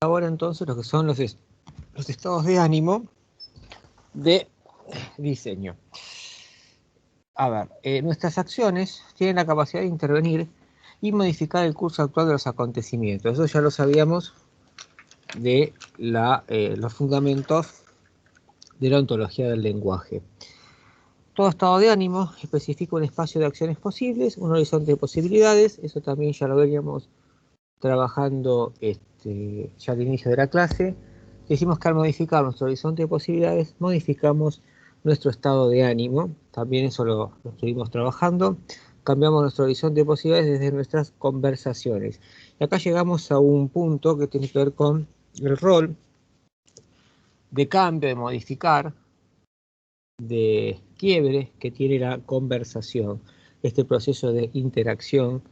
ahora entonces lo que son los estados de ánimo de diseño. A ver, nuestras acciones tienen la capacidad de intervenir y modificar el curso actual de los acontecimientos. Eso ya lo sabíamos de los fundamentos de la ontología del lenguaje. Todo estado de ánimo especifica un espacio de acciones posibles, un horizonte de posibilidades. Eso también ya lo veníamos trabajando ya al inicio de la clase. Decimos que al modificar nuestro horizonte de posibilidades, modificamos nuestro estado de ánimo. También eso lo estuvimos trabajando. Cambiamos nuestro horizonte de posibilidades desde nuestras conversaciones. Y acá llegamos a un punto que tiene que ver con el rol de cambio, de modificar, de quiebre que tiene la conversación, este proceso de interacción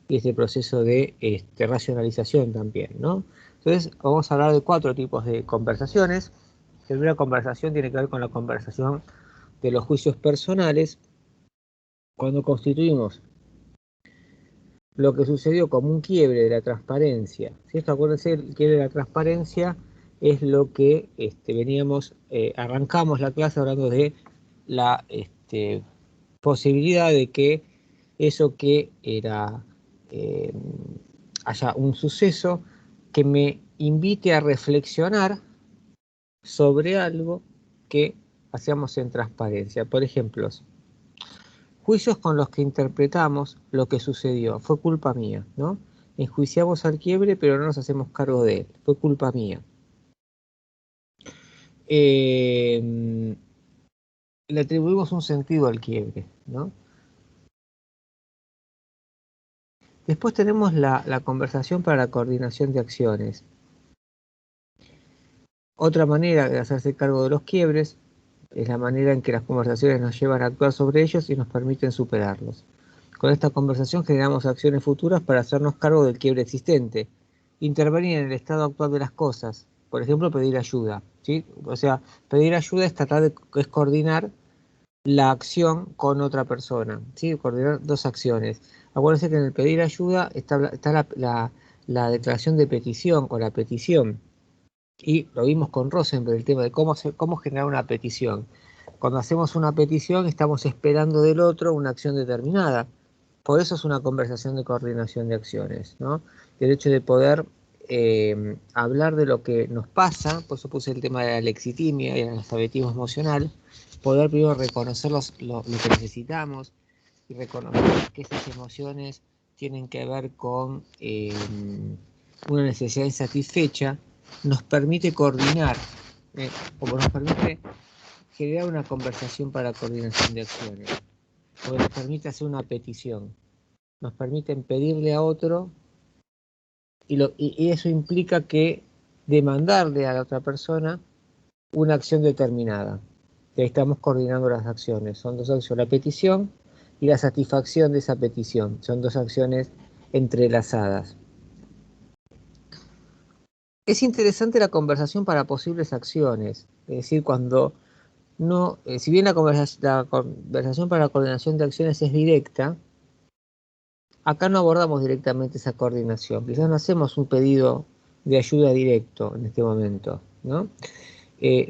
y este proceso de racionalización también, ¿no? Entonces vamos a hablar de 4 tipos de conversaciones. La primera conversación tiene que ver con la conversación de los juicios personales, cuando constituimos lo que sucedió como un quiebre de la transparencia. Si esto, acuérdense, el quiebre de la transparencia es lo que arrancamos la clase hablando de la posibilidad de que eso que era haya un suceso que me invite a reflexionar sobre algo que hacíamos en transparencia. Por ejemplo, juicios con los que interpretamos lo que sucedió. Fue culpa mía, ¿no? Enjuiciamos al quiebre, pero no nos hacemos cargo de él. Fue culpa mía. Le atribuimos un sentido al quiebre, ¿no? Después tenemos la conversación para la coordinación de acciones. Otra manera de hacerse cargo de los quiebres es la manera en que las conversaciones nos llevan a actuar sobre ellos y nos permiten superarlos. Con esta conversación generamos acciones futuras para hacernos cargo del quiebre existente. Intervenir en el estado actual de las cosas. Por ejemplo, pedir ayuda, ¿sí? O sea, pedir ayuda es es coordinar la acción con otra persona, ¿sí? Coordinar 2 acciones. Acuérdense que en el pedir ayuda está la declaración de petición o la petición. Y lo vimos con Rosenberg, el tema de cómo generar una petición. Cuando hacemos una petición estamos esperando del otro una acción determinada. Por eso es una conversación de coordinación de acciones, ¿no? El hecho de poder hablar de lo que nos pasa, por eso puse el tema de la lexitimia y el alfabetismo emocional, poder primero reconocer lo que necesitamos y reconocer que esas emociones tienen que ver con una necesidad insatisfecha, nos permite coordinar, o nos permite generar una conversación para la coordinación de acciones, o nos permite hacer una petición, nos permiten pedirle a otro, y eso implica que demandarle a la otra persona una acción determinada. Y ahí estamos coordinando las acciones, son 2 acciones, la petición y la satisfacción de esa petición, son 2 acciones entrelazadas. Es interesante la conversación para posibles acciones, es decir, cuando no, si bien la conversación para la coordinación de acciones es directa, acá no abordamos directamente esa coordinación, quizás no hacemos un pedido de ayuda directo en este momento, ¿no?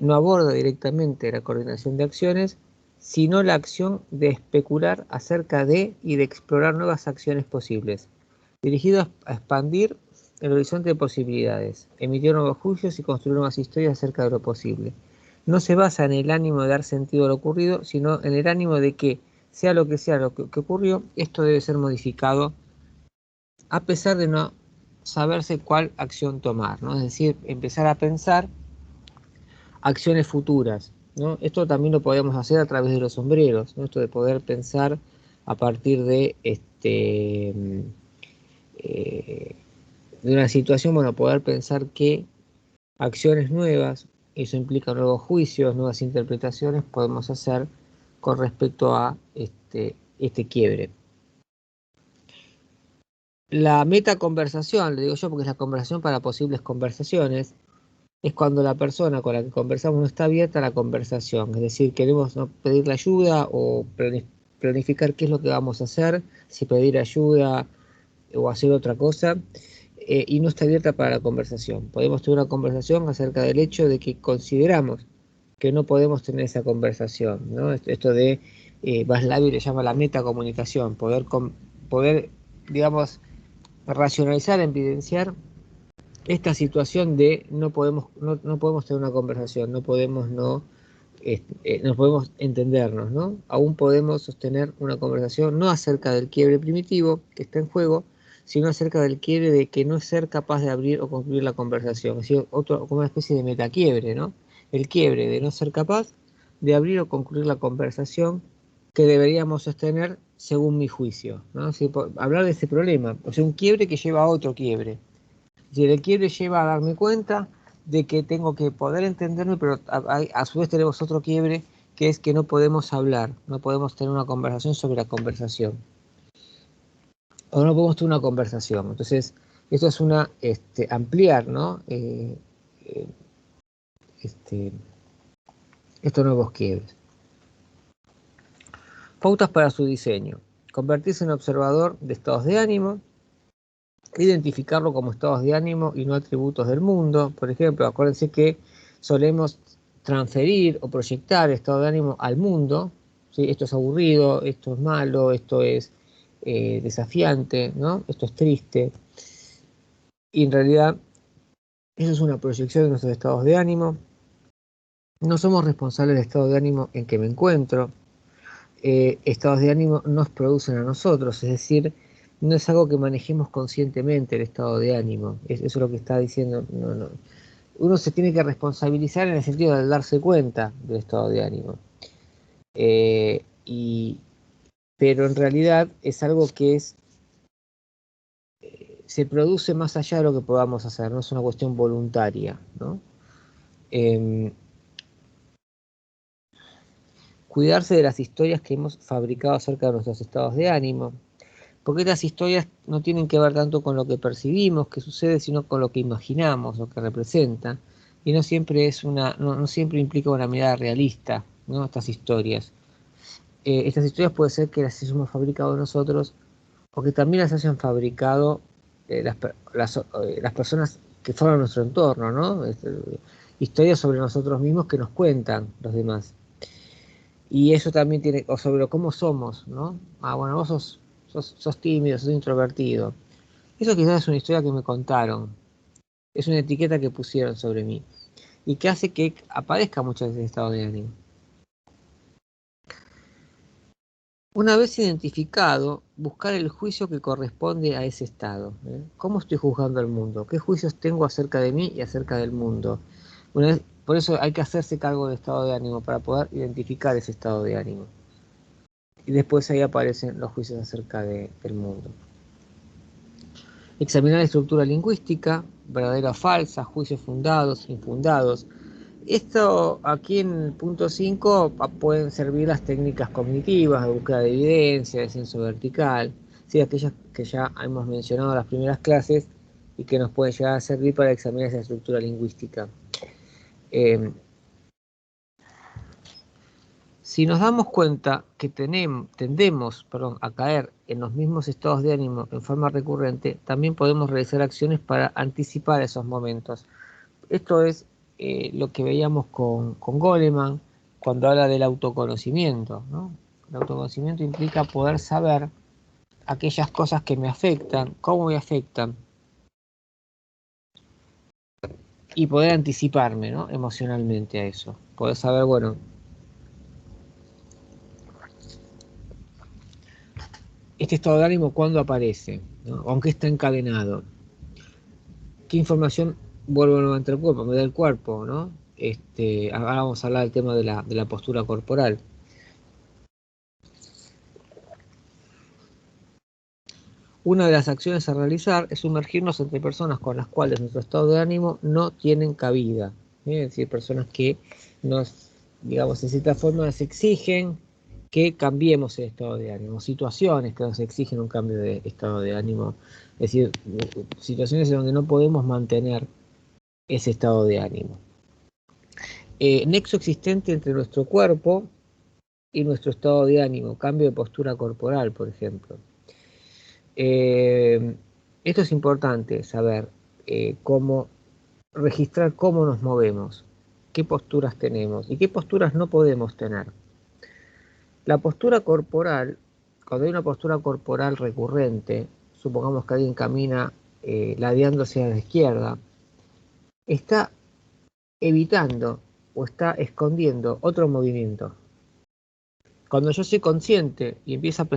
No aborda directamente la coordinación de acciones, sino la acción de especular acerca de y de explorar nuevas acciones posibles, dirigido a expandir el horizonte de posibilidades, emitir nuevos juicios y construir nuevas historias acerca de lo posible. No se basa en el ánimo de dar sentido a lo ocurrido, sino en el ánimo de que, sea lo que ocurrió, esto debe ser modificado a pesar de no saberse cuál acción tomar, ¿no? Es decir, empezar a pensar acciones futuras, ¿no? Esto también lo podemos hacer a través de los sombreros, ¿no? Esto de poder pensar a partir de de una situación, bueno, poder pensar qué acciones nuevas, eso implica nuevos juicios, nuevas interpretaciones, podemos hacer con respecto a este quiebre. La metaconversación, le digo yo porque es la conversación para posibles conversaciones, es cuando la persona con la que conversamos no está abierta a la conversación, es decir, queremos pedirle ayuda o planificar qué es lo que vamos a hacer, si pedir ayuda o hacer otra cosa. y no está abierta para la conversación. Podemos tener una conversación acerca del hecho de que consideramos que no podemos tener esa conversación, ¿no? Esto de Vaslavi le llama la metacomunicación, poder, digamos, racionalizar, evidenciar esta situación de no podemos tener una conversación, no podemos no podemos entendernos, ¿no? Aún podemos sostener una conversación no acerca del quiebre primitivo que está en juego, sino acerca del quiebre de que no es ser capaz de abrir o concluir la conversación, es decir, como una especie de metaquiebre, ¿no? El quiebre de no ser capaz de abrir o concluir la conversación que deberíamos sostener según mi juicio, ¿no? Hablar de ese problema, o sea, un quiebre que lleva a otro quiebre. Si el quiebre lleva a darme cuenta de que tengo que poder entenderme, pero a su vez tenemos otro quiebre, que es que no podemos hablar, no podemos tener una conversación sobre la conversación. O no podemos tener una conversación. Entonces, esto es una ampliar, ¿no? Estos nuevos quiebres. Pautas para su diseño. Convertirse en observador de estados de ánimo, identificarlo como estados de ánimo y no atributos del mundo. Por ejemplo, acuérdense que solemos transferir o proyectar estado de ánimo al mundo, ¿sí? Esto es aburrido, esto es malo, esto es desafiante, ¿no? Esto es triste. Y en realidad, eso es una proyección de nuestros estados de ánimo. No somos responsables del estado de ánimo en que me encuentro. Estados de ánimo nos producen a nosotros, es decir, no es algo que manejemos conscientemente el estado de ánimo. Eso es lo que está diciendo. No. Uno se tiene que responsabilizar en el sentido de darse cuenta del estado de ánimo. Pero en realidad es algo que se produce más allá de lo que podamos hacer, no es una cuestión voluntaria, ¿no? Cuidarse de las historias que hemos fabricado acerca de nuestros estados de ánimo, porque estas historias no tienen que ver tanto con lo que percibimos que sucede, sino con lo que imaginamos, lo que representa, y no siempre no siempre implica una mirada realista, ¿no? Estas historias puede ser que las hayamos fabricado nosotros, o que también las hayan fabricado las personas que forman nuestro entorno, ¿no? Historias sobre nosotros mismos que nos cuentan los demás. Y eso también tiene, o sobre cómo somos, ¿no? Bueno, vos sos tímido, sos introvertido. Eso quizás es una historia que me contaron. Es una etiqueta que pusieron sobre mí. Y que hace que aparezca muchas veces estado de ánimo. Una vez identificado, buscar el juicio que corresponde a ese estado. ¿Cómo estoy juzgando al mundo? ¿Qué juicios tengo acerca de mí y acerca del mundo? Por eso hay que hacerse cargo del estado de ánimo, para poder identificar ese estado de ánimo. Y después ahí aparecen los juicios acerca del mundo. Examinar la estructura lingüística, verdadera o falsa, juicios fundados, infundados. Esto aquí en el punto 5 pueden servir las técnicas cognitivas de búsqueda de evidencia, descenso vertical, ¿sí? Aquellas que ya hemos mencionado en las primeras clases y que nos pueden llegar a servir para examinar esa estructura lingüística. Si nos damos cuenta que tendemos a caer en los mismos estados de ánimo en forma recurrente, también podemos realizar acciones para anticipar esos momentos. Esto es lo que veíamos con Goleman cuando habla del autoconocimiento, ¿no? El autoconocimiento implica poder saber aquellas cosas que me afectan, cómo me afectan, y poder anticiparme, ¿no? Emocionalmente a eso. Poder saber, bueno, este estado de ánimo cuándo aparece, ¿no? Aunque está encadenado. ¿Qué información vuelvo nuevamente al cuerpo? Me da el cuerpo, ¿no? Ahora vamos a hablar del tema de la postura corporal. Una de las acciones a realizar es sumergirnos entre personas con las cuales nuestro estado de ánimo no tienen cabida. Es decir, personas que nos, digamos, de cierta forma nos exigen que cambiemos el estado de ánimo, situaciones que nos exigen un cambio de estado de ánimo, es decir, situaciones en donde no podemos mantener ese estado de ánimo. Nexo existente entre nuestro cuerpo y nuestro estado de ánimo, cambio de postura corporal, por ejemplo. Esto es importante saber cómo registrar cómo nos movemos, qué posturas tenemos y qué posturas no podemos tener. La postura corporal, cuando hay una postura corporal recurrente, supongamos que alguien camina ladeándose a la izquierda, está evitando o está escondiendo otro movimiento. Cuando yo soy consciente y empiezo a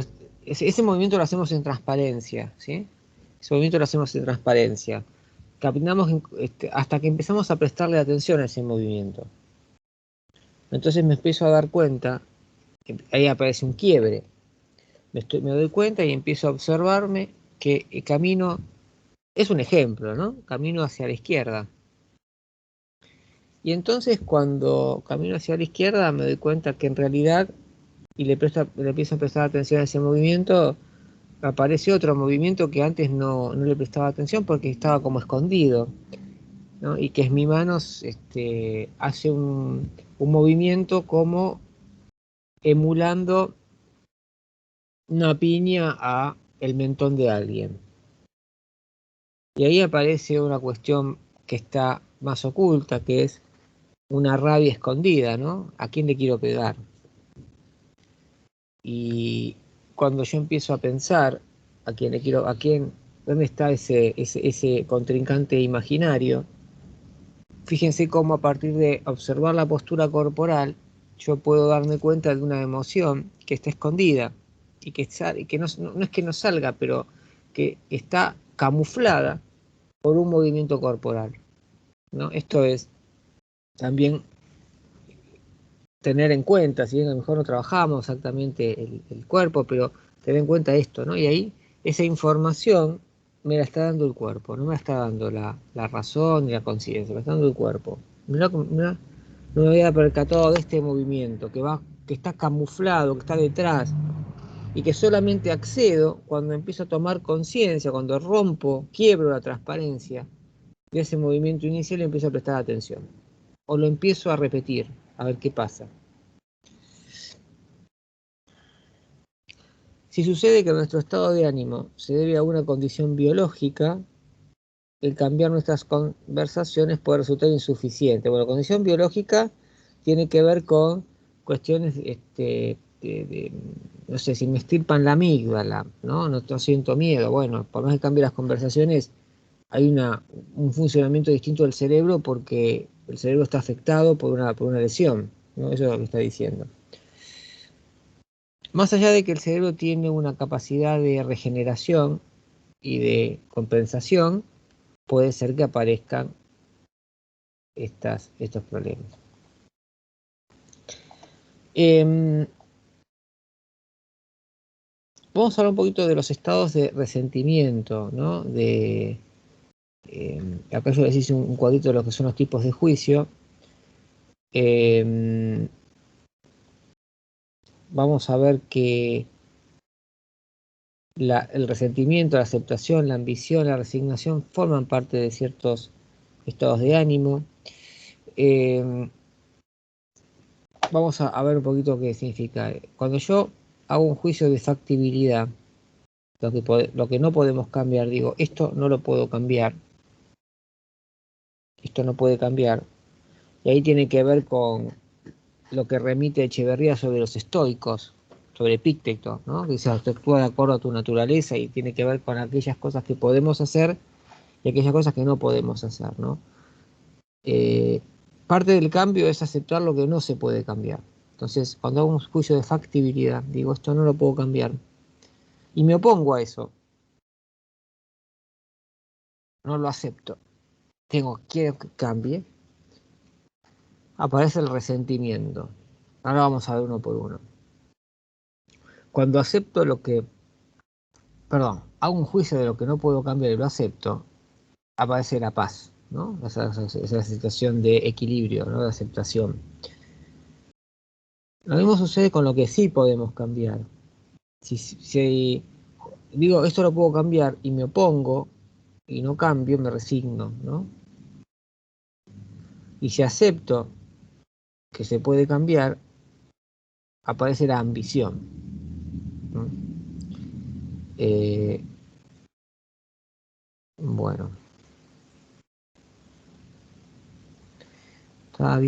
ese movimiento lo hacemos en transparencia, ¿sí? Ese movimiento lo hacemos en transparencia. Caminamos hasta que empezamos a prestarle atención a ese movimiento. Entonces me empiezo a dar cuenta, ahí aparece un quiebre. Me doy cuenta y empiezo a observarme que el camino es un ejemplo, ¿no? Camino hacia la izquierda. Y entonces cuando camino hacia la izquierda me doy cuenta que en realidad, y le empiezo a prestar atención a ese movimiento, aparece otro movimiento que antes no le prestaba atención porque estaba como escondido, ¿no? Y que es mi mano hace un movimiento como emulando una piña a el mentón de alguien. Y ahí aparece una cuestión que está más oculta, que es una rabia escondida, ¿no? ¿A quién le quiero pegar? Y cuando yo empiezo a pensar dónde está ese contrincante imaginario, fíjense cómo a partir de observar la postura corporal, yo puedo darme cuenta de una emoción que está escondida y que no es que no salga, pero que está camuflada por un movimiento corporal, ¿no? Esto es también tener en cuenta, si bien a lo mejor no trabajamos exactamente el cuerpo, pero tener en cuenta esto, ¿no? Y ahí esa información me la está dando el cuerpo, no me la está dando la razón ni la conciencia, me está dando el cuerpo. Mirá, no me había percatado de este movimiento que está camuflado, que está detrás, y que solamente accedo cuando empiezo a tomar conciencia, cuando rompo, quiebro la transparencia de ese movimiento inicial y empiezo a prestar atención. O lo empiezo a repetir, a ver qué pasa. Si sucede que nuestro estado de ánimo se debe a una condición biológica, el cambiar nuestras conversaciones puede resultar insuficiente. Bueno, condición biológica tiene que ver con cuestiones no sé, si me estirpan la amígdala, ¿no? No siento miedo. Bueno, por más que cambie las conversaciones, hay un funcionamiento distinto del cerebro porque el cerebro está afectado por una lesión, ¿no? Eso es lo que está diciendo. Más allá de que el cerebro tiene una capacidad de regeneración y de compensación, puede ser que aparezcan estos problemas. Vamos a hablar un poquito de los estados de resentimiento, ¿no? Acá yo les hice un cuadrito de lo que son los tipos de juicio. Vamos a ver que el resentimiento, la aceptación, la ambición, la resignación forman parte de ciertos estados de ánimo. Vamos a ver un poquito qué significa. Cuando yo hago un juicio de factibilidad, lo que no podemos cambiar, digo, esto no lo puedo cambiar, esto no puede cambiar, y ahí tiene que ver con lo que remite Echeverría sobre los estoicos, sobre Epicteto, ¿no? Que dice, actúa de acuerdo a tu naturaleza y tiene que ver con aquellas cosas que podemos hacer y aquellas cosas que no podemos hacer, ¿no? Parte del cambio es aceptar lo que no se puede cambiar. Entonces, cuando hago un juicio de factibilidad, digo, esto no lo puedo cambiar. Y me opongo a eso. No lo acepto. Quiero que cambie. Aparece el resentimiento. Ahora vamos a ver uno por uno. Cuando acepto hago un juicio de lo que no puedo cambiar y lo acepto, aparece la paz, ¿no? Esa situación de equilibrio, ¿no? De aceptación. Lo mismo sucede con lo que sí podemos cambiar. Si digo, esto lo puedo cambiar y me opongo y no cambio, me resigno, ¿no? Y si acepto que se puede cambiar, aparece la ambición, ¿no? Bueno, estaba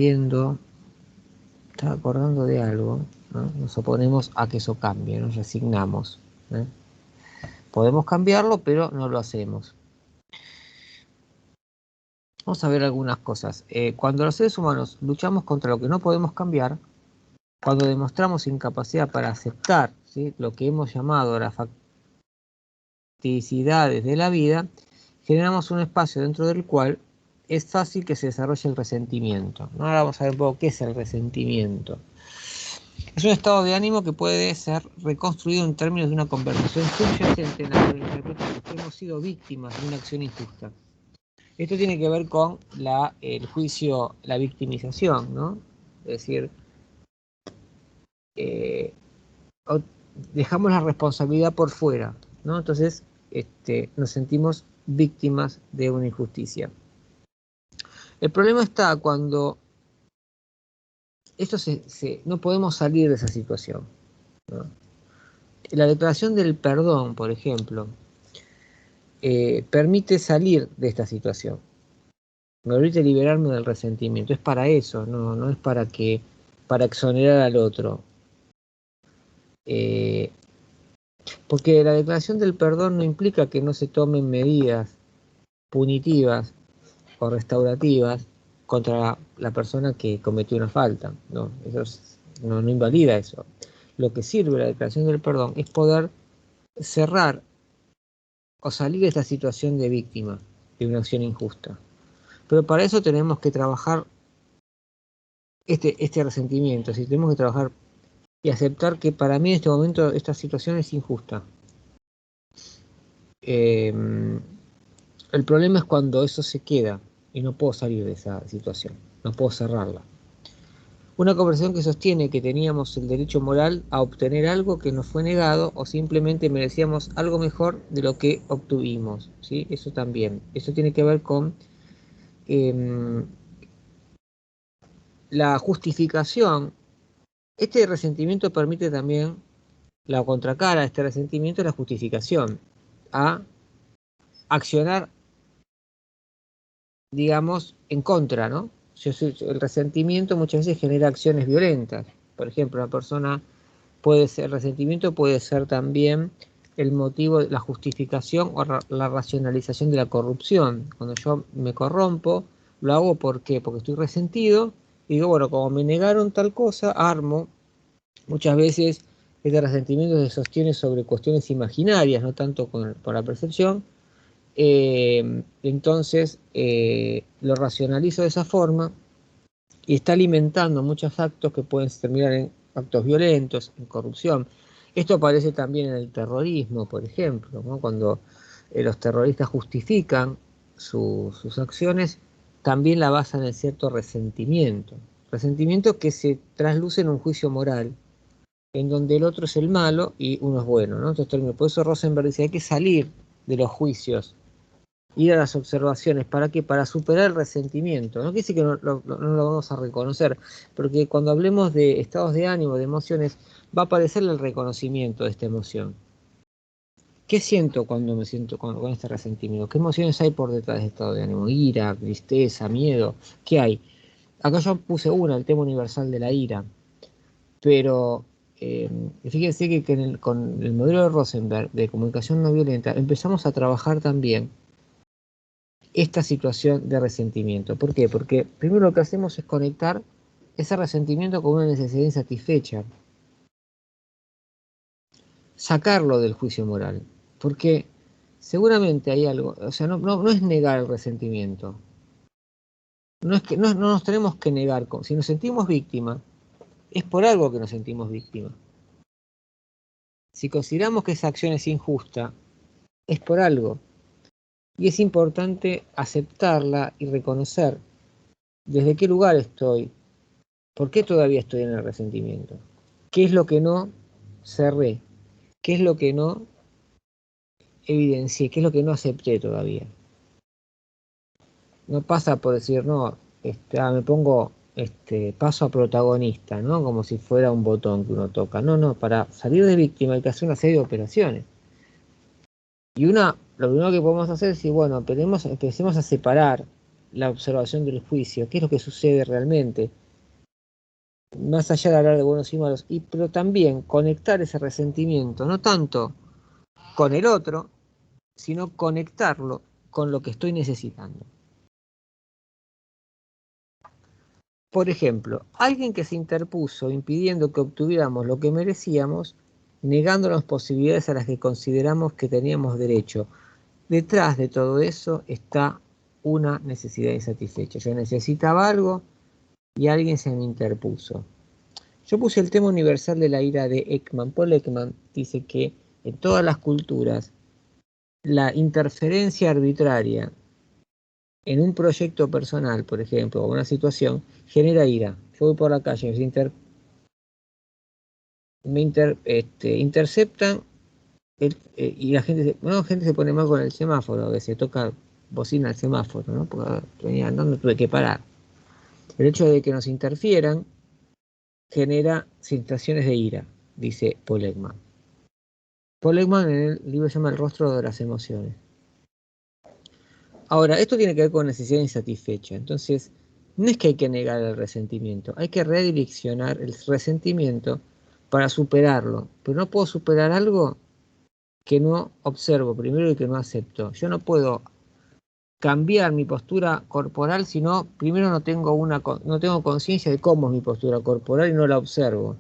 acordando de algo, ¿no? Nos oponemos a que eso cambie, nos resignamos, ¿eh? Podemos cambiarlo, pero no lo hacemos. Vamos a ver algunas cosas. Cuando los seres humanos luchamos contra lo que no podemos cambiar, cuando demostramos incapacidad para aceptar, ¿sí?, lo que hemos llamado las facticidades de la vida, generamos un espacio dentro del cual es fácil que se desarrolle el resentimiento. Ahora vamos a ver un poco qué es el resentimiento. Es un estado de ánimo que puede ser reconstruido en términos de una conversación subyacente en la que interpretamos que hemos sido víctimas de una acción injusta. Esto tiene que ver con el juicio, la victimización, ¿no? Es decir, dejamos la responsabilidad por fuera, ¿no? Entonces nos sentimos víctimas de una injusticia. El problema está cuando esto no podemos salir de esa situación, ¿no? La declaración del perdón, por ejemplo, permite salir de esta situación, me permite liberarme del resentimiento. Es para eso, no es para exonerar al otro. Porque la declaración del perdón no implica que no se tomen medidas punitivas o restaurativas contra la persona que cometió una falta, ¿no? No invalida eso. Lo que sirve la declaración del perdón es poder cerrar o salir de esta situación de víctima de una acción injusta. Pero para eso tenemos que trabajar este resentimiento, ¿sí? Tenemos que trabajar y aceptar que para mí en este momento esta situación es injusta. El problema es cuando eso se queda y no puedo salir de esa situación, no puedo cerrarla. Una conversación que sostiene que teníamos el derecho moral a obtener algo que nos fue negado o simplemente merecíamos algo mejor de lo que obtuvimos, ¿sí? Eso también. Eso tiene que ver con la justificación. Este resentimiento permite también, la contracara de este resentimiento es la justificación a accionar, digamos, en contra, ¿no? El resentimiento muchas veces genera acciones violentas. Por ejemplo, el resentimiento puede ser también el motivo, la justificación o la racionalización de la corrupción. Cuando yo me corrompo, lo hago ¿por qué? Porque estoy resentido y digo, bueno, como me negaron tal cosa, armo. Muchas veces este resentimiento se sostiene sobre cuestiones imaginarias, no tanto por la percepción. Entonces lo racionalizo de esa forma y está alimentando muchos actos que pueden terminar en actos violentos, en corrupción. Esto aparece también en el terrorismo, por ejemplo, ¿no? Cuando los terroristas justifican sus acciones, también la basan en cierto resentimiento. Resentimiento que se trasluce en un juicio moral, en donde el otro es el malo y uno es bueno, ¿no? Entonces, por eso Rosenberg dice, hay que salir de los juicios, ir a las observaciones. ¿Para qué? Para superar el resentimiento. No quiere decir que no lo vamos a reconocer, porque cuando hablemos de estados de ánimo, de emociones, va a aparecer el reconocimiento de esta emoción. ¿Qué siento cuando me siento con este resentimiento? ¿Qué emociones hay por detrás de este estado de ánimo? Ira, tristeza, miedo. ¿Qué hay? Acá yo puse el tema universal de la ira, pero fíjense que con el modelo de Rosenberg de comunicación no violenta empezamos a trabajar también esta situación de resentimiento. ¿Por qué? Porque primero lo que hacemos es conectar ese resentimiento con una necesidad insatisfecha, sacarlo del juicio moral, porque seguramente hay algo, o sea, no es negar el resentimiento, no es que no nos tenemos que negar, si nos sentimos víctimas, es por algo que nos sentimos víctimas. Si consideramos que esa acción es injusta, es por algo. Y es importante aceptarla y reconocer desde qué lugar estoy, por qué todavía estoy en el resentimiento, qué es lo que no cerré, qué es lo que no evidencié, qué es lo que no acepté todavía. No pasa por decir, no, me pongo, paso a protagonista, ¿no? Como si fuera un botón que uno toca. No, para salir de víctima hay que hacer una serie de operaciones. Y lo primero que podemos hacer es decir, bueno, empecemos a separar la observación del juicio, qué es lo que sucede realmente, más allá de hablar de buenos y malos, pero también conectar ese resentimiento, no tanto con el otro, sino conectarlo con lo que estoy necesitando. Por ejemplo, alguien que se interpuso impidiendo que obtuviéramos lo que merecíamos, negándonos posibilidades a las que consideramos que teníamos derecho. Detrás de todo eso está una necesidad insatisfecha. Yo necesitaba algo y alguien se me interpuso. Yo puse el tema universal de la ira de Ekman. Paul Ekman dice que en todas las culturas la interferencia arbitraria en un proyecto personal, por ejemplo, o una situación, genera ira. Yo voy por la calle, interceptan y la gente se pone mal con el semáforo, que se toca bocina el semáforo, ¿no? Porque venía andando, tuve que parar. El hecho de que nos interfieran genera situaciones de ira, dice Paul Ekman. Paul Ekman en el libro se llama El rostro de las emociones. Ahora, esto tiene que ver con necesidad insatisfecha. Entonces, no es que hay que negar el resentimiento, hay que redireccionar el resentimiento para superarlo. Pero no puedo superar algo que no observo primero y que no acepto. Yo no puedo cambiar mi postura corporal si no, primero no tengo conciencia de cómo es mi postura corporal y no la observo.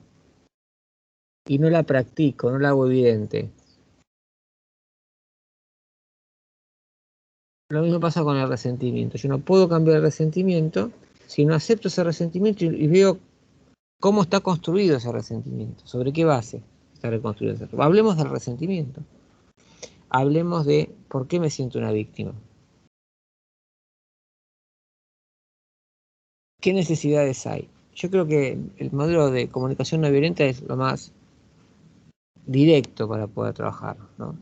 Y no la practico, no la hago evidente. Lo mismo pasa con el resentimiento. Yo no puedo cambiar el resentimiento si no acepto ese resentimiento y veo cómo está construido ese resentimiento, sobre qué base está reconstruido ese resentimiento. Hablemos del resentimiento. Hablemos de por qué me siento una víctima. ¿Qué necesidades hay? Yo creo que el modelo de comunicación no violenta es lo más directo para poder trabajar, ¿no?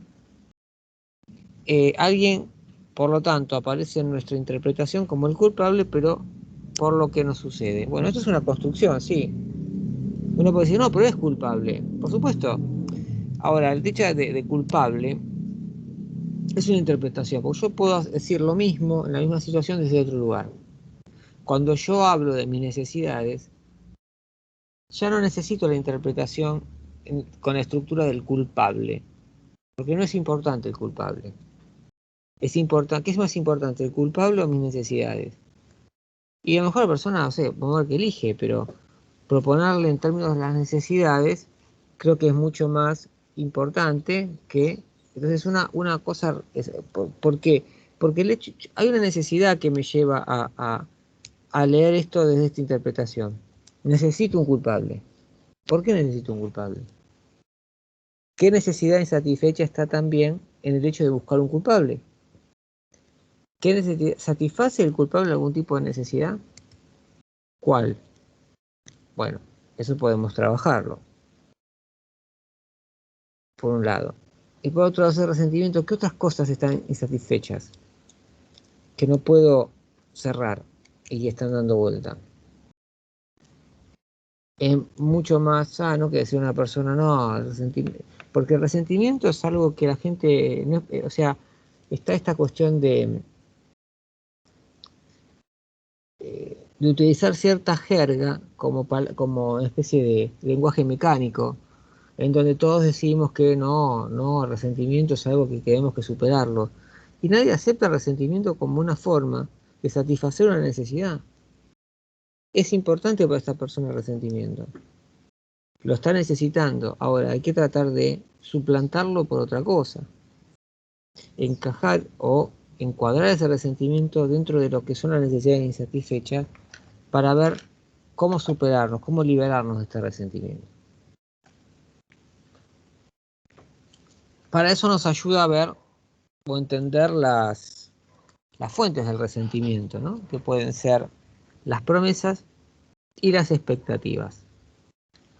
Alguien, por lo tanto, aparece en nuestra interpretación como el culpable, pero por lo que nos sucede. Bueno, esto es una construcción, sí. Uno puede decir, no, pero es culpable. Por supuesto. Ahora, el hecho de culpable es una interpretación, porque yo puedo decir lo mismo en la misma situación desde otro lugar. Cuando yo hablo de mis necesidades, ya no necesito la interpretación con la estructura del culpable, porque no es importante el culpable. Es importante, ¿qué es más importante, el culpable o mis necesidades? Y a lo mejor la persona, no sé, vamos a ver que elige, pero proponerle en términos de las necesidades, creo que es mucho más importante que... Entonces una cosa, ¿por qué? Porque hay una necesidad que me lleva a leer esto desde esta interpretación. Necesito un culpable. ¿Por qué necesito un culpable? ¿Qué necesidad insatisfecha está también en el hecho de buscar un culpable? ¿Qué satisface el culpable algún tipo de necesidad? ¿Cuál? Bueno, eso podemos trabajarlo, por un lado. Y por otro lado, el resentimiento, ¿qué otras cosas están insatisfechas? Que no puedo cerrar y están dando vuelta. Es mucho más sano que decir a una persona, no, porque el resentimiento es algo que la gente, no, o sea, está esta cuestión de utilizar cierta jerga como especie de lenguaje mecánico, en donde todos decimos que no, el resentimiento es algo que tenemos que superarlo. Y nadie acepta el resentimiento como una forma de satisfacer una necesidad. Es importante para esta persona el resentimiento. Lo está necesitando. Ahora hay que tratar de suplantarlo por otra cosa. Encajar o encuadrar ese resentimiento dentro de lo que son las necesidades insatisfechas para ver cómo superarnos, cómo liberarnos de este resentimiento. Para eso nos ayuda a ver o entender las fuentes del resentimiento, ¿no? Que pueden ser las promesas y las expectativas.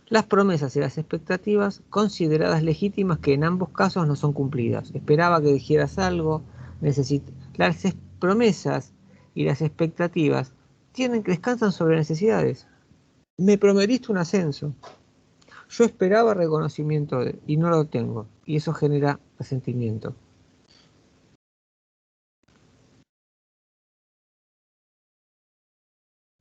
Las promesas y las expectativas consideradas legítimas que en ambos casos no son cumplidas. Esperaba que dijeras algo, las promesas y las expectativas descansan sobre necesidades. Me prometiste un ascenso. Yo esperaba reconocimiento y no lo tengo. Y eso genera resentimiento.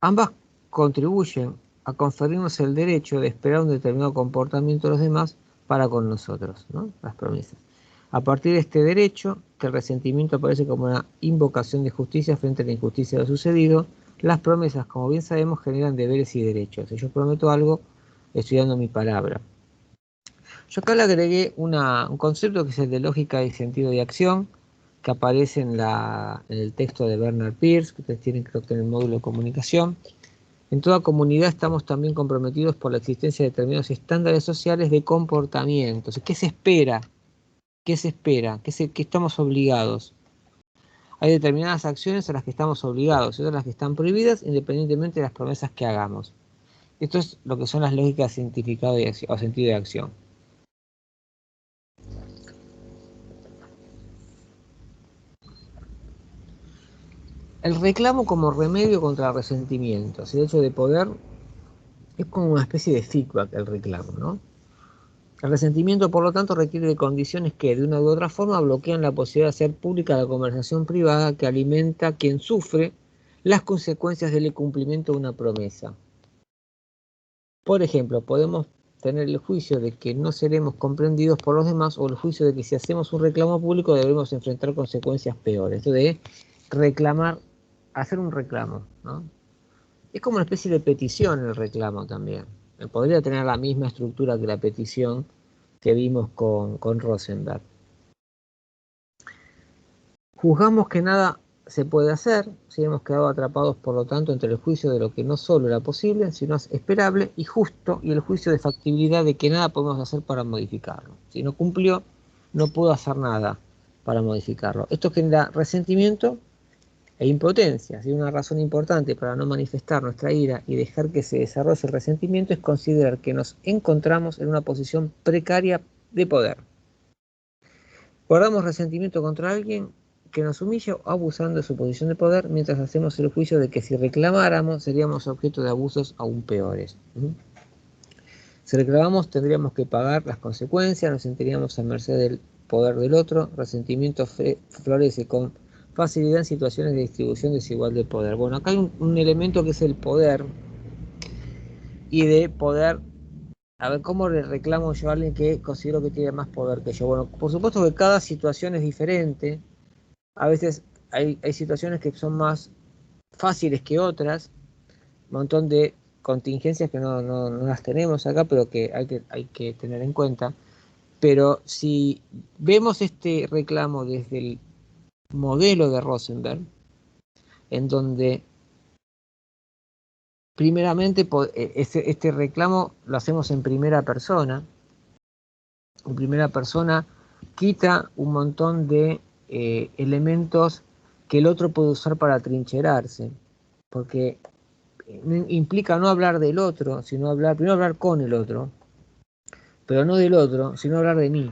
Ambas contribuyen a conferirnos el derecho de esperar un determinado comportamiento de los demás para con nosotros, ¿no? Las promesas. A partir de este derecho, que el resentimiento aparece como una invocación de justicia frente a la injusticia de lo sucedido, las promesas, como bien sabemos, generan deberes y derechos. Si yo prometo algo, estoy dando mi palabra. Yo acá le agregué un concepto que es el de lógica y sentido de acción, que aparece en el texto de Bernard Peirce, que ustedes tienen creo que en el módulo de comunicación. En toda comunidad estamos también comprometidos por la existencia de determinados estándares sociales de comportamiento. ¿Qué se espera? ¿Qué se espera? ¿Qué estamos obligados? Hay determinadas acciones a las que estamos obligados y otras a las que están prohibidas independientemente de las promesas que hagamos. Esto es lo que son las lógicas de significado o sentido de acción. El reclamo como remedio contra el resentimiento, el hecho de poder, es como una especie de feedback el reclamo, ¿no? El resentimiento, por lo tanto, requiere de condiciones que, de una u otra forma, bloquean la posibilidad de hacer pública la conversación privada que alimenta a quien sufre las consecuencias del incumplimiento de una promesa. Por ejemplo, podemos tener el juicio de que no seremos comprendidos por los demás o el juicio de que si hacemos un reclamo público debemos enfrentar consecuencias peores. Esto de reclamar, hacer un reclamo, ¿no? Es como una especie de petición el reclamo también. Podría tener la misma estructura que la petición que vimos con Rosenberg. Juzgamos que nada se puede hacer, si hemos quedado atrapados por lo tanto entre el juicio de lo que no solo era posible, sino es esperable y justo, y el juicio de factibilidad de que nada podemos hacer para modificarlo. Si no cumplió, no puedo hacer nada para modificarlo. Esto genera resentimiento e impotencia. Si una razón importante para no manifestar nuestra ira y dejar que se desarrolle el resentimiento es considerar que nos encontramos en una posición precaria de poder. Guardamos resentimiento contra alguien que nos humilla abusando de su posición de poder, mientras hacemos el juicio de que si reclamáramos seríamos objeto de abusos aún peores. Si reclamamos tendríamos que pagar las consecuencias, nos sentiríamos a merced del poder del otro, resentimiento florece con facilidad en situaciones de distribución desigual de poder. Bueno, acá hay un elemento que es el poder, y de poder, a ver, ¿cómo le reclamo yo a alguien que considero que tiene más poder que yo? Bueno, por supuesto que cada situación es diferente. A veces hay situaciones que son más fáciles que otras, un montón de contingencias que no las tenemos acá, pero que hay que tener en cuenta. Pero si vemos este reclamo desde el modelo de Rosenberg, en donde primeramente este reclamo lo hacemos en primera persona, quita un montón de elementos que el otro puede usar para atrincherarse, porque implica no hablar del otro, sino primero hablar con el otro, pero no del otro, sino hablar de mí.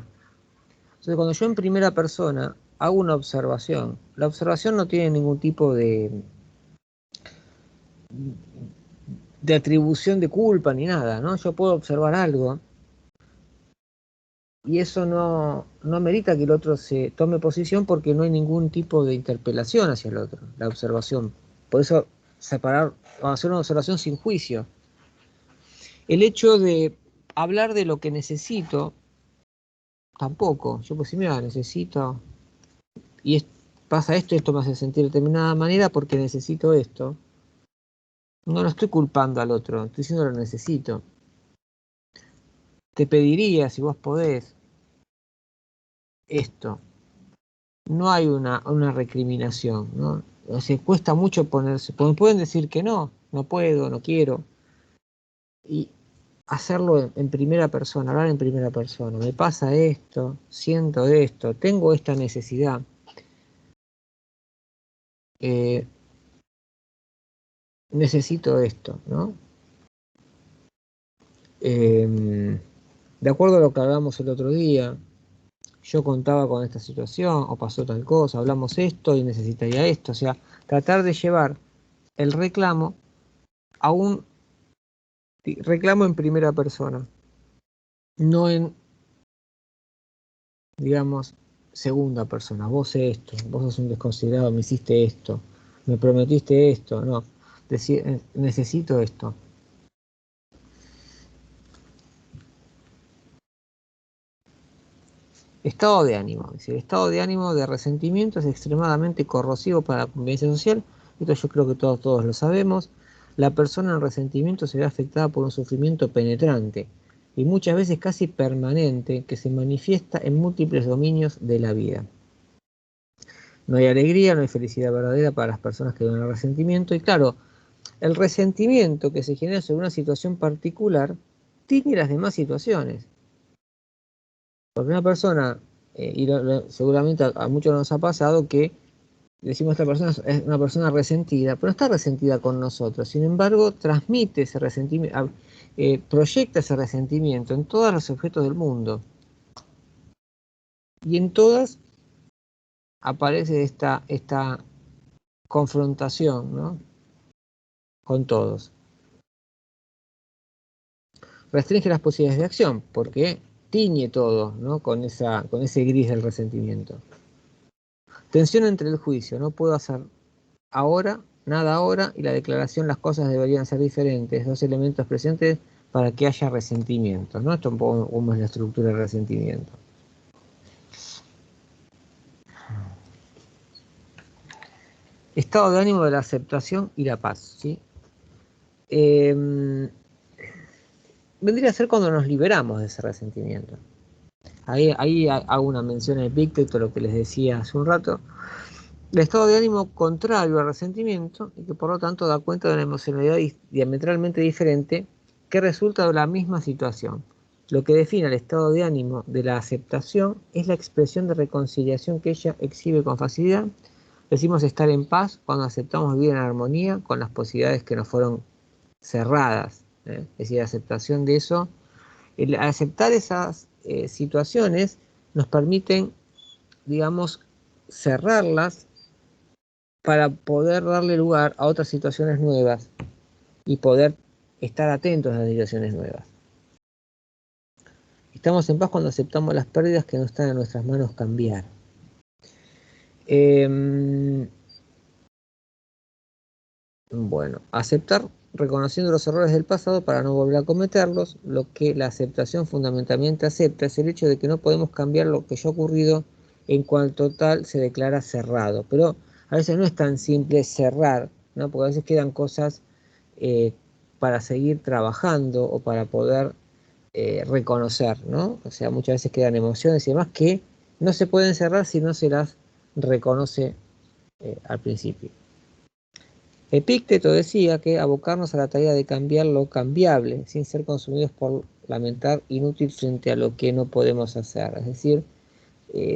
Entonces, cuando yo en primera persona hago una observación, la observación no tiene ningún tipo de atribución de culpa ni nada, ¿no? Yo puedo observar algo y eso no merita que el otro se tome posición porque no hay ningún tipo de interpelación hacia el otro, la observación. Por eso separar, hacer una observación sin juicio. El hecho de hablar de lo que necesito, tampoco. Yo pues sí, mira, necesito, y pasa esto me hace sentir de determinada manera porque necesito esto. No lo estoy culpando al otro, estoy diciendo lo necesito. Te pediría, si vos podés, esto. No hay una recriminación, ¿no? O sea, cuesta mucho ponerse, pueden decir que no puedo, no quiero. Y hacerlo en primera persona, hablar en primera persona. Me pasa esto, siento esto, tengo esta necesidad. Necesito esto, ¿no? De acuerdo a lo que hablamos el otro día, yo contaba con esta situación, o pasó tal cosa, hablamos esto y necesitaría esto. O sea, tratar de llevar el reclamo a un reclamo en primera persona, no en, digamos, segunda persona. Vos esto, vos sos un desconsiderado, me hiciste esto, me prometiste esto, no. decir, necesito esto. Estado de ánimo. Es decir, el estado de ánimo de resentimiento es extremadamente corrosivo para la convivencia social. Esto yo creo que todos lo sabemos. La persona en resentimiento se ve afectada por un sufrimiento penetrante y muchas veces casi permanente que se manifiesta en múltiples dominios de la vida. No hay alegría, no hay felicidad verdadera para las personas que viven el resentimiento. Y claro, el resentimiento que se genera sobre una situación particular tiene las demás situaciones. Porque una persona, seguramente a muchos nos ha pasado que decimos esta persona es una persona resentida, pero no está resentida con nosotros. Sin embargo, transmite ese resentimiento, proyecta ese resentimiento en todos los objetos del mundo. Y en todas aparece esta confrontación, ¿no? Con todos. Restringe las posibilidades de acción, porque tiñe todo, ¿no? con ese gris del resentimiento. Tensión entre el juicio, no puedo hacer ahora, nada ahora, y la declaración, las cosas deberían ser diferentes, dos elementos presentes para que haya resentimiento, ¿no? Esto un poco como es la estructura del resentimiento. Estado de ánimo de la aceptación y la paz, ¿sí? Vendría a ser cuando nos liberamos de ese resentimiento. Ahí hago una mención en Epicteto, lo que les decía hace un rato. El estado de ánimo contrario al resentimiento y que por lo tanto da cuenta de una emocionalidad diametralmente diferente que resulta de la misma situación. Lo que define el estado de ánimo de la aceptación es la expresión de reconciliación que ella exhibe con facilidad. Decimos estar en paz cuando aceptamos vivir en armonía con las posibilidades que nos fueron cerradas. Es decir, la aceptación de eso, el aceptar esas situaciones nos permiten, digamos, cerrarlas para poder darle lugar a otras situaciones nuevas y poder estar atentos a las situaciones nuevas. Estamos en paz cuando aceptamos las pérdidas que no están en nuestras manos cambiar. Bueno, aceptar reconociendo los errores del pasado para no volver a cometerlos. Lo que la aceptación fundamentalmente acepta es el hecho de que no podemos cambiar lo que ya ha ocurrido en cuanto tal se declara cerrado. Pero a veces no es tan simple cerrar, ¿no? Porque a veces quedan cosas para seguir trabajando o para poder reconocer, ¿no? O sea, muchas veces quedan emociones y demás que no se pueden cerrar si no se las reconoce al principio. Epicteto decía que abocarnos a la tarea de cambiar lo cambiable, sin ser consumidos por lamentar inútil frente a lo que no podemos hacer. Es decir,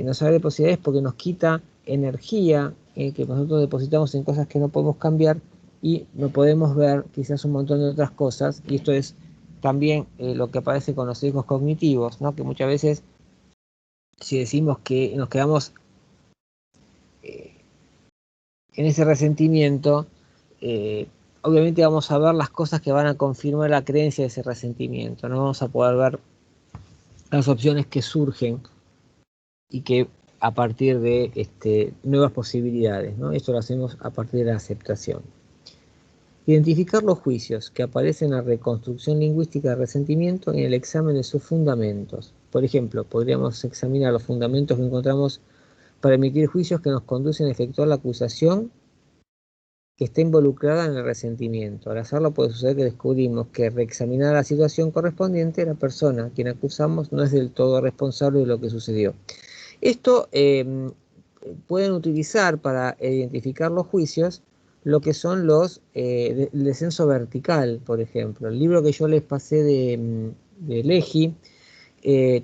nos abre posibilidades porque nos quita energía que nosotros depositamos en cosas que no podemos cambiar y no podemos ver quizás un montón de otras cosas. Y esto es también lo que aparece con los sesgos cognitivos, ¿no? Que muchas veces si decimos que nos quedamos en ese resentimiento, obviamente vamos a ver las cosas que van a confirmar la creencia de ese resentimiento. No vamos a poder ver las opciones que surgen y que a partir de nuevas posibilidades, ¿no? Esto lo hacemos a partir de la aceptación. Identificar los juicios que aparecen en la reconstrucción lingüística del resentimiento en el examen de sus fundamentos. Por ejemplo, podríamos examinar los fundamentos que encontramos para emitir juicios que nos conducen a efectuar la acusación que está involucrada en el resentimiento. Al hacerlo puede suceder que descubrimos que reexaminada la situación correspondiente, la persona a quien acusamos no es del todo responsable de lo que sucedió. Esto pueden utilizar para identificar los juicios lo que son los el descenso vertical, por ejemplo. El libro que yo les pasé de Leji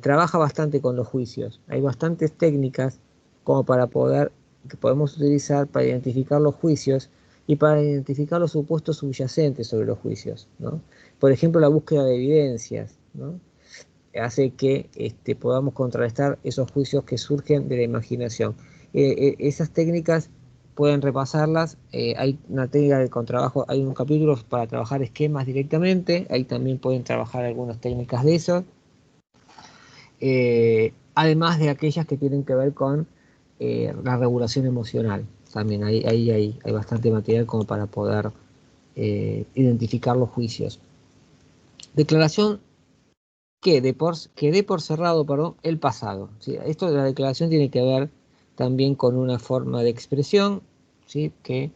trabaja bastante con los juicios. Hay bastantes técnicas como que podemos utilizar para identificar los juicios y para identificar los supuestos subyacentes sobre los juicios, ¿no? Por ejemplo, la búsqueda de evidencias, ¿no? Hace que podamos contrarrestar esos juicios que surgen de la imaginación. Esas técnicas pueden repasarlas. Hay una técnica de contrabajo, hay un capítulo para trabajar esquemas directamente. Ahí también pueden trabajar algunas técnicas de eso. Además de aquellas que tienen que ver con la regulación emocional. También hay bastante material como para poder identificar los juicios. Declaración que dé por cerrado, perdón, el pasado, ¿sí? Esto de la declaración tiene que ver también con una forma de expresión, ¿sí? Que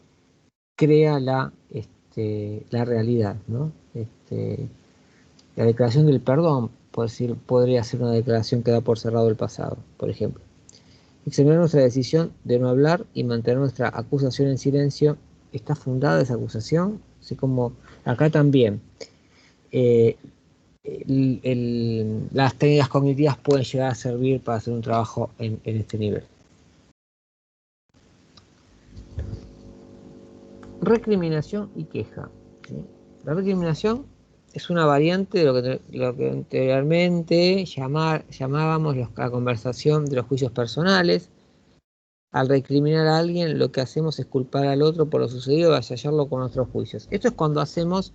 crea la realidad, ¿no? La declaración del perdón, podría ser una declaración que da por cerrado el pasado, por ejemplo. Examinar nuestra decisión de no hablar y mantener nuestra acusación en silencio. ¿Está fundada esa acusación? Así como acá también. Las técnicas cognitivas pueden llegar a servir para hacer un trabajo en este nivel. Recriminación y queja, ¿sí? La recriminación es una variante de lo que anteriormente llamábamos la conversación de los juicios personales. Al recriminar a alguien, lo que hacemos es culpar al otro por lo sucedido y asociarlo con nuestros juicios. Esto es cuando hacemos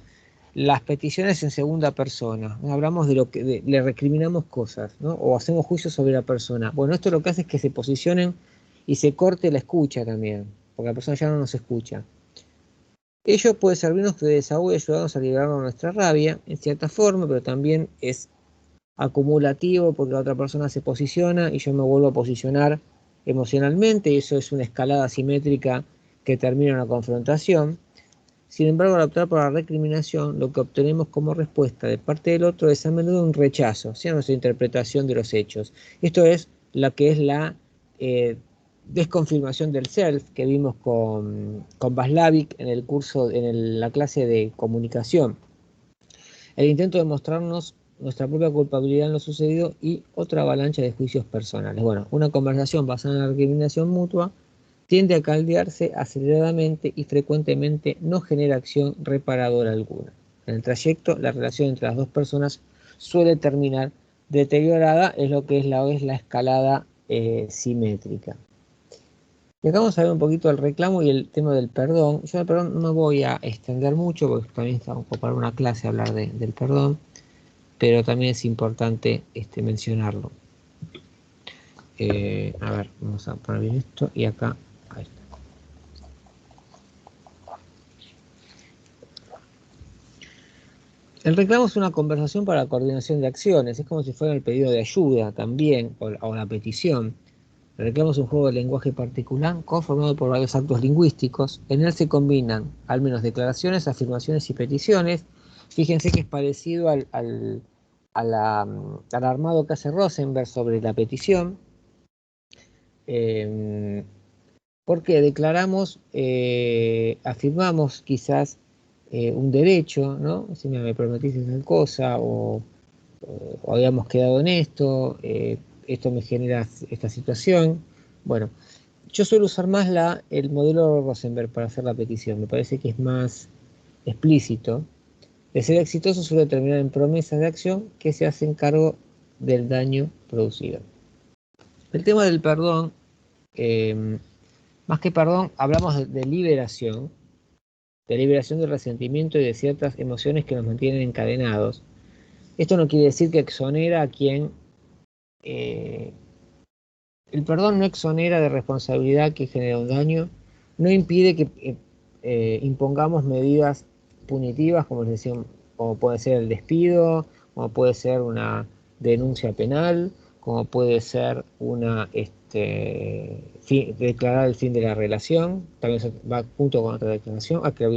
las peticiones en segunda persona, ¿no? Hablamos de lo que le recriminamos cosas, ¿no? O hacemos juicios sobre la persona. Bueno, esto lo que hace es que se posicionen y se corte la escucha también, porque la persona ya no nos escucha. Ello puede servirnos de desahogo y ayudarnos a liberarnos de nuestra rabia, en cierta forma, pero también es acumulativo porque la otra persona se posiciona y yo me vuelvo a posicionar emocionalmente, y eso es una escalada simétrica que termina en una confrontación. Sin embargo, al optar por la recriminación, lo que obtenemos como respuesta de parte del otro es a menudo un rechazo hacia nuestra interpretación de los hechos. Esto es lo que es la desconfirmación del self que vimos con Václavic en el curso, la clase de comunicación. El intento de mostrarnos nuestra propia culpabilidad en lo sucedido y otra avalancha de juicios personales. Bueno, una conversación basada en la recriminación mutua tiende a caldearse aceleradamente y frecuentemente no genera acción reparadora alguna. En el trayecto, la relación entre las dos personas suele terminar deteriorada, es lo que es la escalada simétrica. Y acá vamos a ver un poquito el reclamo y el tema del perdón. Yo el perdón no me voy a extender mucho porque también estamos para una clase hablar del perdón, pero también es importante mencionarlo. A ver, vamos a poner bien esto y acá, ahí está. El reclamo es una conversación para la coordinación de acciones, es como si fuera el pedido de ayuda también, o la petición. El reclamo es un juego de lenguaje particular conformado por varios actos lingüísticos. En él se combinan al menos declaraciones, afirmaciones y peticiones. Fíjense que es parecido al armado que hace Rosenberg sobre la petición, porque declaramos, afirmamos quizás un derecho, ¿no? Si me prometiste tal cosa, o habíamos quedado en esto, esto me genera esta situación. Bueno, yo suelo usar más el modelo Rosenberg para hacer la petición, me parece que es más explícito. De ser exitoso suele terminar en promesas de acción que se hacen cargo del daño producido. El tema del perdón, más que perdón, hablamos de liberación del resentimiento y de ciertas emociones que nos mantienen encadenados. Esto no quiere decir que exonera a quien... el perdón no exonera de responsabilidad que genera un daño, no impide que impongamos medidas punitivas, como les decía, como puede ser el despido, como puede ser una denuncia penal, como puede ser declarar el fin de la relación. También va junto con otra declaración. Esto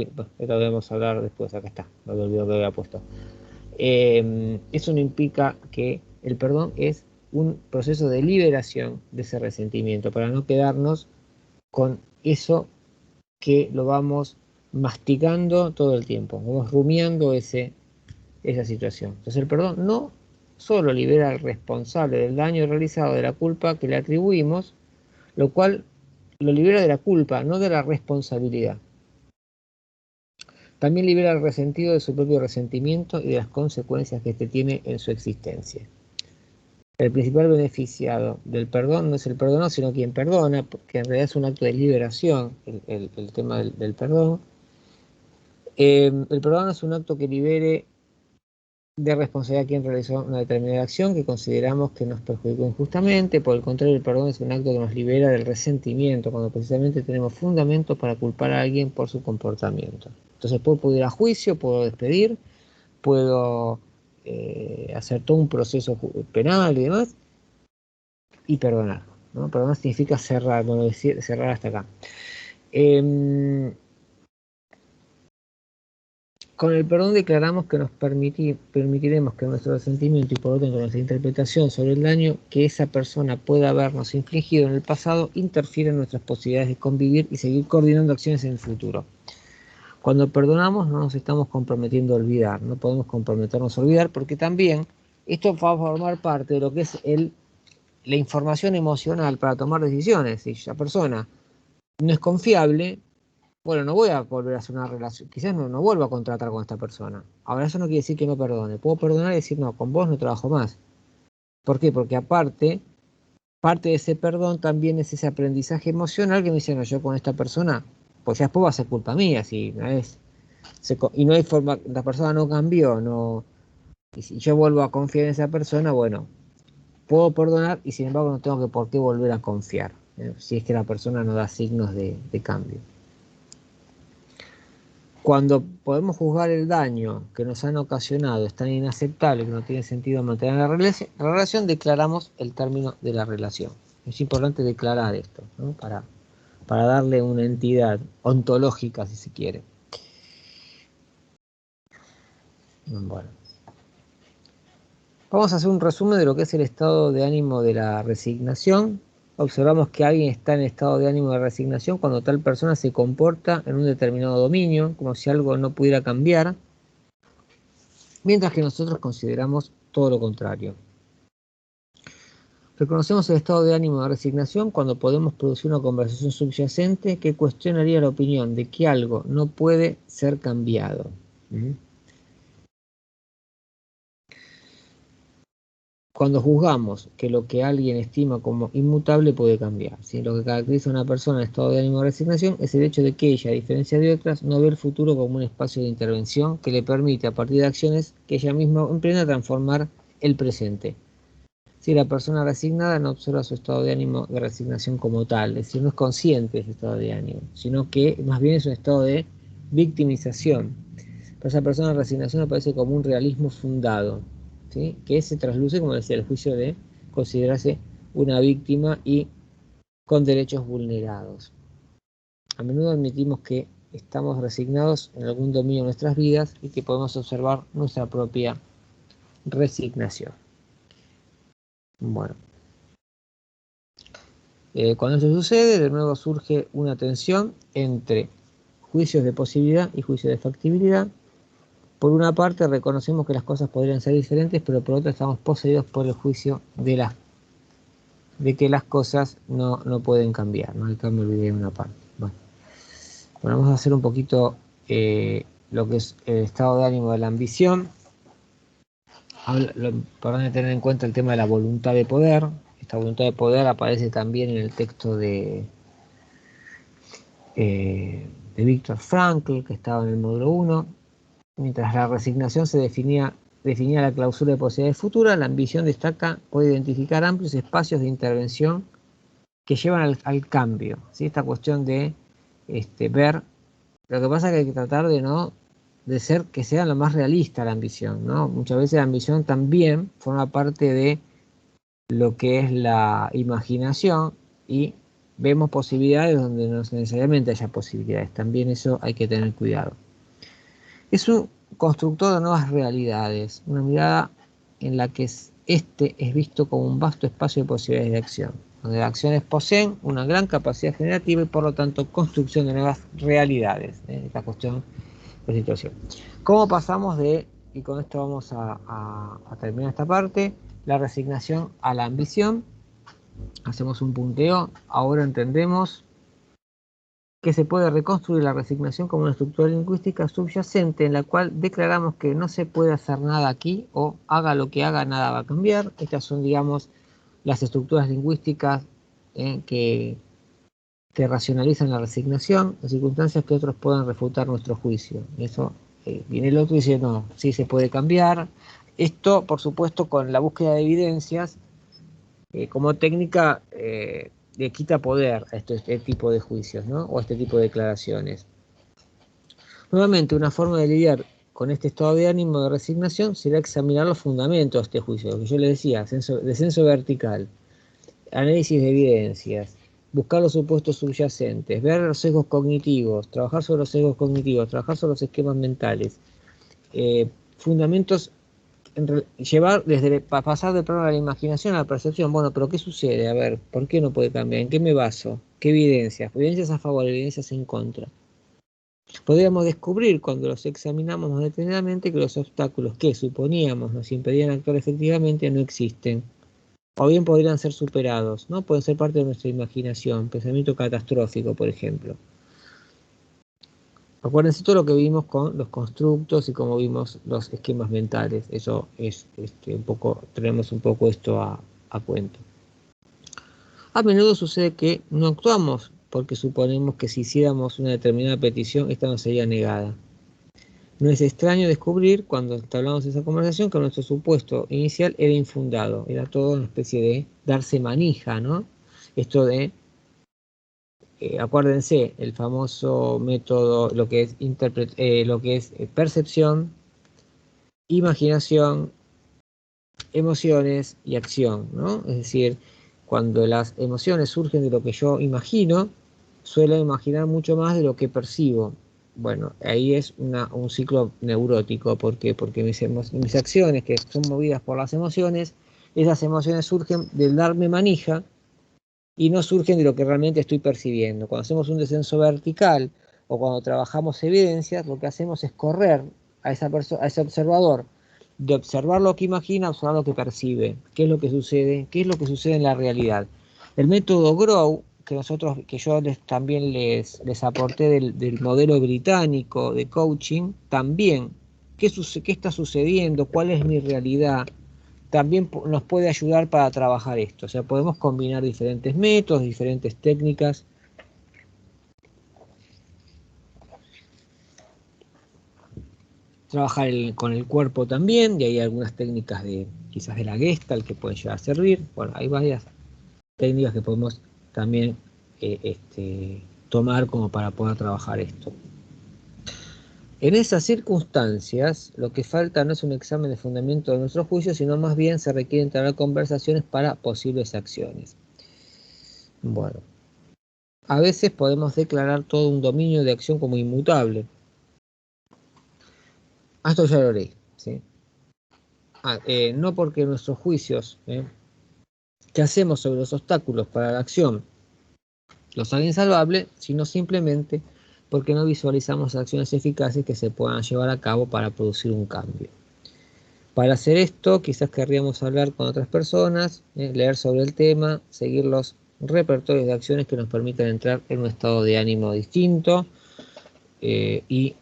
debemos hablar después, acá está, no me olvido que había puesto. Eso no implica que el perdón es un proceso de liberación de ese resentimiento, para no quedarnos con eso que lo vamos masticando todo el tiempo, vamos rumiando esa situación. Entonces el perdón no solo libera al responsable del daño realizado, de la culpa que le atribuimos, lo cual lo libera de la culpa, no de la responsabilidad. También libera al resentido de su propio resentimiento y de las consecuencias que éste tiene en su existencia. El principal beneficiado del perdón no es el perdonado, sino quien perdona, porque en realidad es un acto de liberación, el tema del perdón. El perdón es un acto que libere de responsabilidad a quien realizó una determinada acción que consideramos que nos perjudicó injustamente. Por el contrario, el perdón es un acto que nos libera del resentimiento, cuando precisamente tenemos fundamento para culpar a alguien por su comportamiento. Entonces puedo ir a juicio, puedo despedir, puedo hacer todo un proceso penal y demás, y perdonar, ¿no? Perdonar significa cerrar, bueno, decir, cerrar hasta acá. Con el perdón declaramos que nos permitiremos que nuestro resentimiento y por lo tanto nuestra interpretación sobre el daño que esa persona pueda habernos infligido en el pasado interfiera en nuestras posibilidades de convivir y seguir coordinando acciones en el futuro. Cuando perdonamos no nos estamos comprometiendo a olvidar, no podemos comprometernos a olvidar porque también esto va a formar parte de lo que es la información emocional para tomar decisiones. Si la persona no es confiable, bueno, no voy a volver a hacer una relación, quizás no vuelvo a contratar con esta persona. Ahora eso no quiere decir que no perdone, puedo perdonar y decir, no, con vos no trabajo más. ¿Por qué? Porque aparte, parte de ese perdón también es ese aprendizaje emocional que me dice, no, yo con esta persona, pues ya después va a ser culpa mía, si una vez, y no hay forma, la persona no cambió, no, y si yo vuelvo a confiar en esa persona, bueno, puedo perdonar y sin embargo no tengo que por qué volver a confiar, si es que la persona no da signos de cambio. Cuando podemos juzgar el daño que nos han ocasionado es tan inaceptable que no tiene sentido mantener la relación, declaramos el término de la relación. Es importante declarar esto, ¿no? para darle una entidad ontológica, si se quiere. Bueno. Vamos a hacer un resumen de lo que es el estado de ánimo de la resignación. Observamos que alguien está en estado de ánimo de resignación cuando tal persona se comporta en un determinado dominio, como si algo no pudiera cambiar, mientras que nosotros consideramos todo lo contrario. Reconocemos el estado de ánimo de resignación cuando podemos producir una conversación subyacente que cuestionaría la opinión de que algo no puede ser cambiado. Cuando juzgamos que lo que alguien estima como inmutable puede cambiar. ¿Sí? Lo que caracteriza a una persona en estado de ánimo de resignación es el hecho de que ella, a diferencia de otras, no ve el futuro como un espacio de intervención que le permite, a partir de acciones que ella misma emprende, transformar el presente. Si la persona resignada no observa su estado de ánimo de resignación como tal, es decir, no es consciente de ese estado de ánimo, sino que más bien es un estado de victimización. Para esa persona la resignación aparece como un realismo fundado, ¿sí? Que se trasluce, como decía, el juicio de considerarse una víctima y con derechos vulnerados. A menudo admitimos que estamos resignados en algún dominio de nuestras vidas y que podemos observar nuestra propia resignación. Bueno. Cuando eso sucede, de nuevo surge una tensión entre juicios de posibilidad y juicios de factibilidad. Por una parte, reconocemos que las cosas podrían ser diferentes, pero por otra estamos poseídos por el juicio de que las cosas no pueden cambiar, ¿no? Acá me olvidé de una parte. Bueno, vamos a hacer un poquito lo que es el estado de ánimo de la ambición. Para tener en cuenta el tema de la voluntad de poder. Esta voluntad de poder aparece también en el texto de Viktor Frankl, que estaba en el módulo 1. Mientras la resignación se definía la clausura de posibilidades futuras, la ambición puede identificar amplios espacios de intervención que llevan al cambio, ¿sí? Esta cuestión de ver, lo que pasa es que hay que tratar de ser que sea lo más realista la ambición, ¿no? Muchas veces la ambición también forma parte de lo que es la imaginación y vemos posibilidades donde no necesariamente haya posibilidades. También eso hay que tener cuidado. Es un constructor de nuevas realidades, una mirada en la que este es visto como un vasto espacio de posibilidades de acción, donde las acciones poseen una gran capacidad generativa y por lo tanto construcción de nuevas realidades. Esta cuestión de situación. ¿Cómo pasamos y con esto vamos a terminar esta parte, la resignación a la ambición? Hacemos un punteo, ahora entendemos que se puede reconstruir la resignación como una estructura lingüística subyacente en la cual declaramos que no se puede hacer nada aquí o haga lo que haga, nada va a cambiar. Estas son, digamos, las estructuras lingüísticas que racionalizan la resignación, en circunstancias que otros puedan refutar nuestro juicio. Eso viene el otro y dice, no, sí se puede cambiar. Esto, por supuesto, con la búsqueda de evidencias, como técnica le quita poder a este tipo de juicios, ¿no? O a este tipo de declaraciones. Nuevamente, una forma de lidiar con este estado de ánimo de resignación será examinar los fundamentos de este juicio, lo que yo le decía, descenso vertical, análisis de evidencias, buscar los supuestos subyacentes, ver los sesgos cognitivos, trabajar sobre los sesgos cognitivos, trabajar sobre los esquemas mentales, fundamentos, llevar pasar del plano de la imaginación a la percepción. Bueno, pero ¿qué sucede? A ver, ¿por qué no puede cambiar? ¿En qué me baso? ¿Qué evidencias? Evidencias a favor, evidencias en contra. Podríamos descubrir cuando los examinamos más detenidamente que los obstáculos que suponíamos nos impedían actuar efectivamente no existen. O bien podrían ser superados, ¿no? Pueden ser parte de nuestra imaginación, pensamiento catastrófico, por ejemplo. Acuérdense todo lo que vimos con los constructos y cómo vimos los esquemas mentales. Eso es un poco, tenemos un poco esto a cuento. A menudo sucede que no actuamos porque suponemos que si hiciéramos una determinada petición, esta no sería negada. No es extraño descubrir, cuando entablamos esa conversación, que nuestro supuesto inicial era infundado. Era todo una especie de darse manija, ¿no? Esto de, acuérdense, el famoso método, lo que es percepción, imaginación, emociones y acción, ¿no? Es decir, cuando las emociones surgen de lo que yo imagino, suelo imaginar mucho más de lo que percibo. Bueno, ahí es un ciclo neurótico. ¿Por qué? Porque mis acciones, que son movidas por las emociones, esas emociones surgen del darme manija y no surgen de lo que realmente estoy percibiendo. Cuando hacemos un descenso vertical o cuando trabajamos evidencias, lo que hacemos es correr a ese observador, de observar lo que imagina a observar lo que percibe. ¿Qué es lo que sucede? ¿Qué es lo que sucede en la realidad? El método Grow, que yo también les aporté del modelo británico de coaching, también, ¿qué está sucediendo? ¿Cuál es mi realidad? También nos puede ayudar para trabajar esto. O sea, podemos combinar diferentes métodos, diferentes técnicas. Trabajar con el cuerpo también, y hay algunas técnicas quizás de la Gestalt que pueden llegar a servir. Bueno, hay varias técnicas que podemos también tomar como para poder trabajar esto. En esas circunstancias, lo que falta no es un examen de fundamento de nuestro juicio, sino más bien se requieren tener conversaciones para posibles acciones. Bueno, a veces podemos declarar todo un dominio de acción como inmutable. Esto ya lo leí, ¿sí? No porque nuestros juicios que hacemos sobre los obstáculos para la acción los hagan insalvables, sino simplemente porque no visualizamos acciones eficaces que se puedan llevar a cabo para producir un cambio. Para hacer esto, quizás querríamos hablar con otras personas, leer sobre el tema, seguir los repertorios de acciones que nos permitan entrar en un estado de ánimo distinto y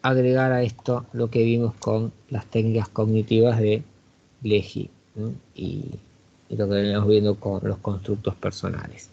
agregar a esto lo que vimos con las técnicas cognitivas de Lehi y lo que venimos viendo con los constructos personales.